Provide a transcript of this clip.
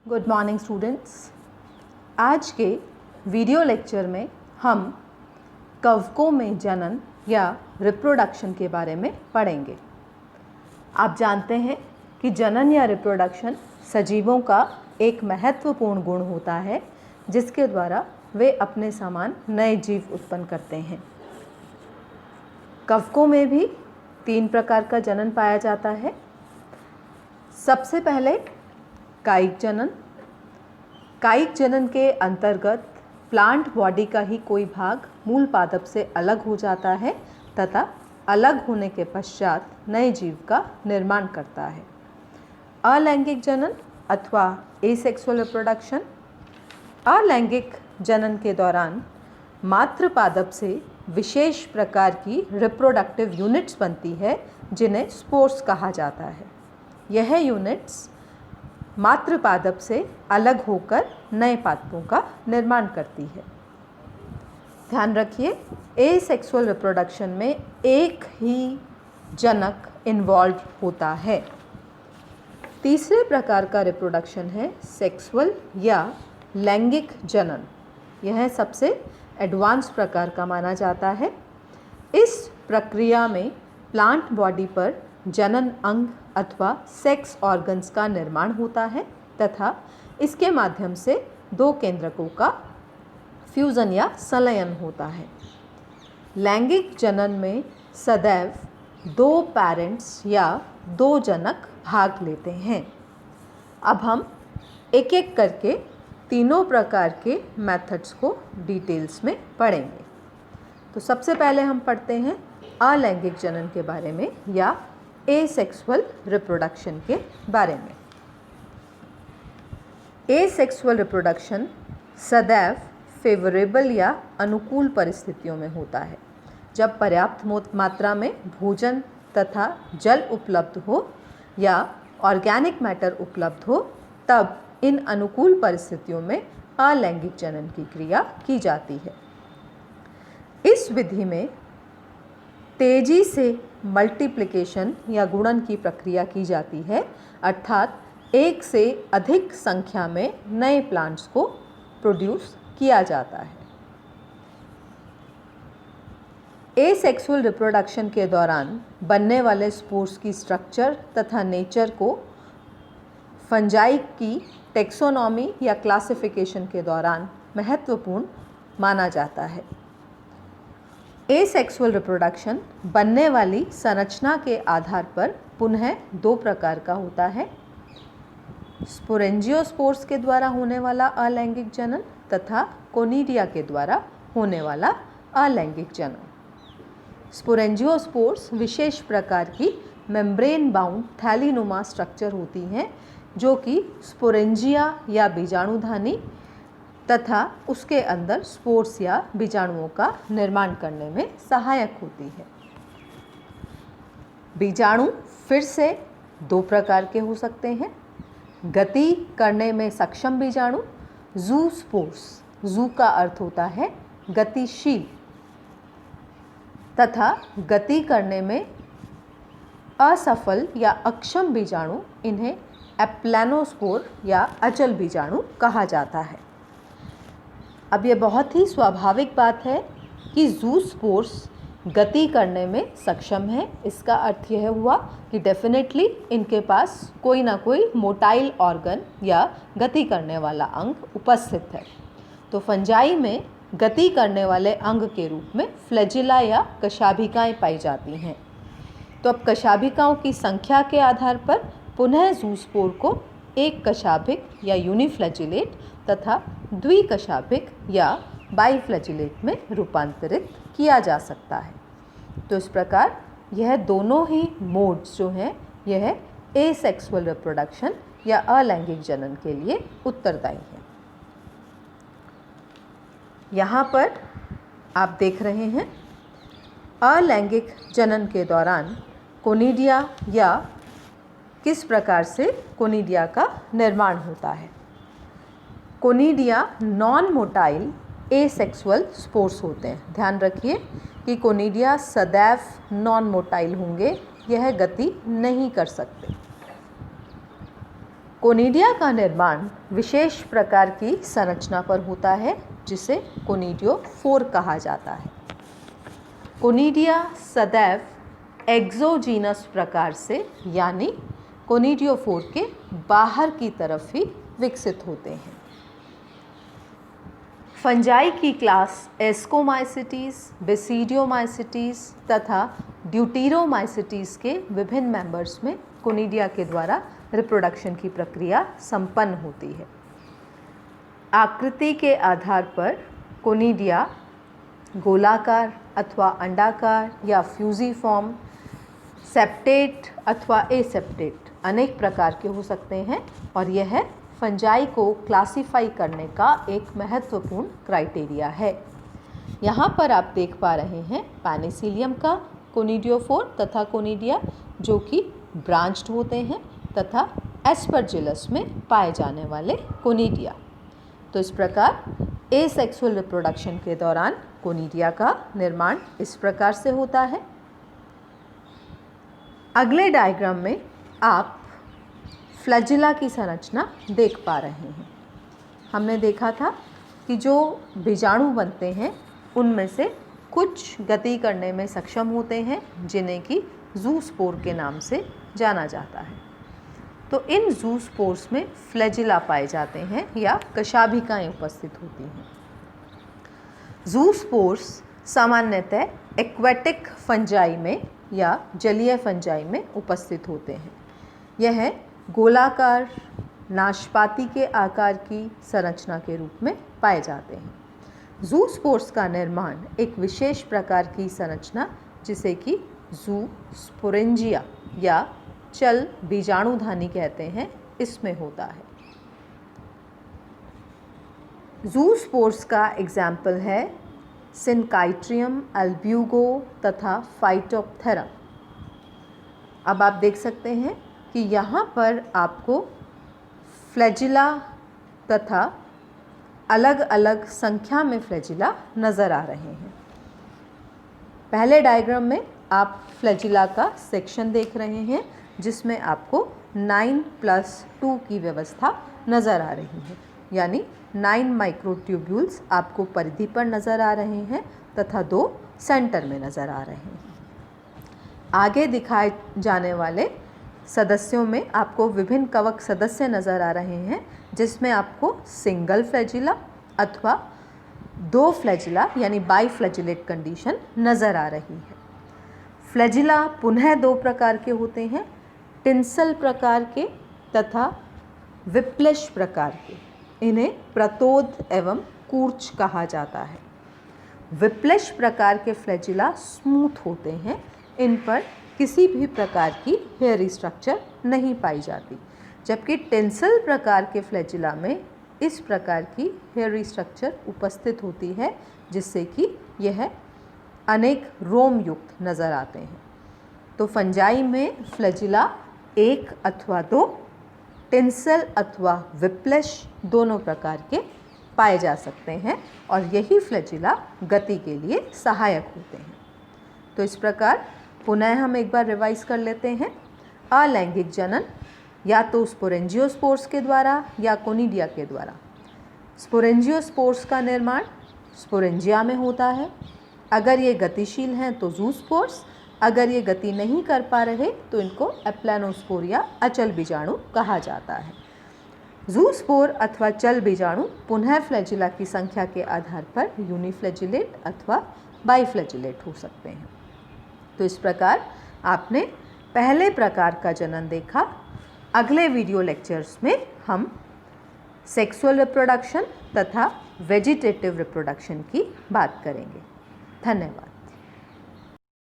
Good morning students. आज के video lecture में हम कवकों में जनन या रिप्रोडक्शन के बारे में पढ़ेंगे। आप जानते हैं कि जनन या रिप्रोडक्शन सजीवों का एक महत्वपूर्ण गुण होता है जिसके द्वारा वे अपने समान नए जीव उत्पन्न करते हैं। कवकों में भी 3 प्रकार का जनन पाया जाता है। सबसे पहले कायिक जनन। कायिक जनन के अंतर्गत प्लांट बॉडी का ही कोई भाग मूल पादप से अलग हो जाता है तथा अलग होने के पश्चात नए जीव का निर्माण करता है। अलैंगिक जनन अथवा एसेक्सुअल रिप्रोडक्शन। अलैंगिक जनन के दौरान मातृ पादप से विशेष प्रकार की रिप्रोडक्टिव यूनिट्स बनती है जिन्हें स्पोर्स कहा जाता है। यह यूनिट्स मातृ पादप से अलग होकर नए पादपों का निर्माण करती है। ध्यान रखिए, एसेक्सुअल रिप्रोडक्शन में एक ही जनक इन्वॉल्व होता है। तीसरे प्रकार का रिप्रोडक्शन है सेक्सुअल या लैंगिक जनन। यह सबसे एडवांस प्रकार का माना जाता है। इस प्रक्रिया में प्लांट बॉडी पर जनन अंग अथवा सेक्स ऑर्गन्स का निर्माण होता है तथा इसके माध्यम से 2 केंद्रकों का फ्यूजन या संलयन होता है। लैंगिक जनन में सदैव 2 पेरेंट्स या 2 जनक भाग लेते हैं। अब हम एक एक करके तीनों प्रकार के मेथड्स को डिटेल्स में पढ़ेंगे। तो सबसे पहले हम पढ़ते हैं अलैंगिक जनन के बारे में या एसेक्सुअल रिप्रोडक्शन के बारे में। एसेक्सुअल रिप्रोडक्शन सदैव फेवरेबल या अनुकूल परिस्थितियों में होता है। जब पर्याप्त मात्रा में भोजन तथा जल उपलब्ध हो या ऑर्गेनिक मैटर उपलब्ध हो तब इन अनुकूल परिस्थितियों में अलैंगिक जनन की क्रिया की जाती है। इस विधि में तेजी से मल्टीप्लिकेशन या गुणन की प्रक्रिया की जाती है, अर्थात एक से अधिक संख्या में नए प्लांट्स को प्रोड्यूस किया जाता है। एसेक्सुअल रिप्रोडक्शन के दौरान बनने वाले स्पोर्स की स्ट्रक्चर तथा नेचर को फंजाई की टेक्सोनॉमी या क्लासिफिकेशन के दौरान महत्वपूर्ण माना जाता है। एसेक्सुअल रिप्रोडक्शन बनने वाली संरचना के आधार पर पुनः 2 प्रकार का होता है। स्पोरेंजियोस्पोर्स के द्वारा होने वाला अलैंगिक जनन तथा कोनिडिया के द्वारा होने वाला अलैंगिक जनन। स्पोरेंजियोस्पोर्स विशेष प्रकार की मेम्ब्रेन बाउंड थैलीनुमा स्ट्रक्चर होती हैं जो कि स्पोरेंजिया या बीजाणुधानी तथा उसके अंदर स्पोर्स या बीजाणुओं का निर्माण करने में सहायक होती है। बीजाणु फिर से 2 प्रकार के हो सकते हैं। गति करने में सक्षम बीजाणु जू स्पोर्स, जू का अर्थ होता है गतिशील, तथा गति करने में असफल या अक्षम बीजाणु, इन्हें एप्लेनोस्पोर या अचल बीजाणु कहा जाता है। अब ये बहुत ही स्वाभाविक बात है कि जू स्पोर्स गति करने में सक्षम है। इसका अर्थ यह हुआ कि डेफिनेटली इनके पास कोई ना कोई मोटाइल ऑर्गन या गति करने वाला अंग उपस्थित है। तो फंजाई में गति करने वाले अंग के रूप में फ्लैजिला या कशाभिकाएं पाई जाती हैं। तो अब कशाभिकाओं की संख्या के आधार पर पुनः जूस्पोर को एक कशाभिक या यूनिफ्लैजिलेट तथा द्विकशाभिक या बाइफ्लैजिलेट में रूपांतरित किया जा सकता है। तो इस प्रकार यह दोनों ही मोड्स जो हैं यह एसेक्सुअल रिप्रोडक्शन या अलैंगिक जनन के लिए उत्तरदायी है। यहाँ पर आप देख रहे हैं अलैंगिक जनन के दौरान कोनिडिया या किस प्रकार से कोनिडिया का निर्माण होता है। Conidia non motile asexual spores होते हैं। ध्यान रखिए कि कोनिडिया सदैव नॉन मोटाइल होंगे, यह गति नहीं कर सकते। कोनिडिया का निर्माण विशेष प्रकार की संरचना पर होता है जिसे कोनिडियोफोर कहा जाता है। कोनिडिया सदैव एक्सोजीनस प्रकार से यानी कोनिडियोफोर के बाहर की तरफ ही विकसित होते हैं। फंजाई की क्लास एस्कोमाइसिटीज़, बेसिडियोमाइसिटीज़ तथा ड्यूटीरोमाइसिटीज़ के विभिन्न मेंबर्स में कोनिडिया के द्वारा रिप्रोडक्शन की प्रक्रिया संपन्न होती है। आकृति के आधार पर कोनिडिया गोलाकार अथवा अंडाकार या फ्यूजिफॉर्म, सेप्टेट अथवा एसेप्टेट अनेक प्रकार के हो सकते हैं और यह फंजाई को क्लासिफाई करने का एक महत्वपूर्ण क्राइटेरिया है। यहाँ पर आप देख पा रहे हैं पेनिसिलियम का कोनिडियोफोर तथा कोनिडिया जो कि ब्रांच्ड होते हैं तथा एस्परजिलस में पाए जाने वाले कोनिडिया। तो इस प्रकार एसेक्सुअल रिप्रोडक्शन के दौरान कोनिडिया का निर्माण इस प्रकार से होता है। अगले डायग्राम में आप फ्लैजिला की संरचना देख पा रहे हैं। हमने देखा था कि जो बीजाणु बनते हैं उनमें से कुछ गति करने में सक्षम होते हैं जिन्हें कि ज़ूस्पोर के नाम से जाना जाता है। तो इन ज़ूस्पोर्स में फ्लैजिला पाए जाते हैं या कशाभिकाएं उपस्थित होती हैं। ज़ूस्पोर्स सामान्यतः एक्वेटिक फंजाई में या जलीय फंजाई में उपस्थित होते हैं। यह गोलाकार नाशपाती के आकार की संरचना के रूप में पाए जाते हैं। ज़ूस्पोर्स का निर्माण एक विशेष प्रकार की संरचना जिसे कि ज़ूस्पोरेंजिया या चल बीजाणुधानी कहते हैं इसमें होता है। ज़ूस्पोर्स का एग्जाम्पल है सिनकाइट्रियम, अल्ब्यूगो तथा फाइटोप्थेरा। अब आप देख सकते हैं कि यहाँ पर आपको फ्लैजिला तथा अलग अलग संख्या में फ्लैजिला नज़र आ रहे हैं। पहले डायग्राम में आप फ्लैजिला का सेक्शन देख रहे हैं जिसमें आपको 9+2 की व्यवस्था नज़र आ रही है, यानी 9 माइक्रोट्यूब्यूल्स आपको परिधि पर नज़र आ रहे हैं तथा 2 सेंटर में नज़र आ रहे हैं। आगे दिखाए जाने वाले सदस्यों में आपको विभिन्न कवक सदस्य नज़र आ रहे हैं जिसमें आपको सिंगल फ्लैजिला अथवा 2 फ्लैजिला यानी बाईफ्लैजिलेट कंडीशन नज़र आ रही है। फ्लैजिला पुनः 2 प्रकार के होते हैं, टिंसल प्रकार के तथा विप्लेश प्रकार के। इन्हें प्रतोद एवं कूर्च कहा जाता है। विप्लेश प्रकार के फ्लैजिला स्मूथ होते हैं, इन पर किसी भी प्रकार की हेयरी स्ट्रक्चर नहीं पाई जाती, जबकि टेंसल प्रकार के फ्लैजिला में इस प्रकार की हेयरी स्ट्रक्चर उपस्थित होती है जिससे कि यह अनेक रोम युक्त नज़र आते हैं। तो फंजाई में फ्लैजिला 1 अथवा 2, टेंसल अथवा विप्लेश दोनों प्रकार के पाए जा सकते हैं और यही फ्लैजिला गति के लिए सहायक होते हैं। तो इस प्रकार पुनः हम एक बार रिवाइज कर लेते हैं। अलैंगिक जनन या तो स्पोरेंजियोस्पोर्स के द्वारा या कोनिडिया के द्वारा। स्पोरेंजियोस्पोर्स का निर्माण स्पोरेंजिया में होता है। अगर ये गतिशील हैं तो ज़ूस्पोर्स, अगर ये गति नहीं कर पा रहे तो इनको एप्लानोस्पोर या अचल बीजाणु कहा जाता है। ज़ूस्पोर अथवा चल बीजाणु पुनः फ्लैजिला की संख्या के आधार पर यूनिफ्लैजिलेट अथवा बाईफ्लैजिलेट हो सकते हैं। तो इस प्रकार आपने पहले प्रकार का जनन देखा। अगले वीडियो लेक्चर्स में हम सेक्सुअल रिप्रोडक्शन तथा वेजिटेटिव रिप्रोडक्शन की बात करेंगे। धन्यवाद।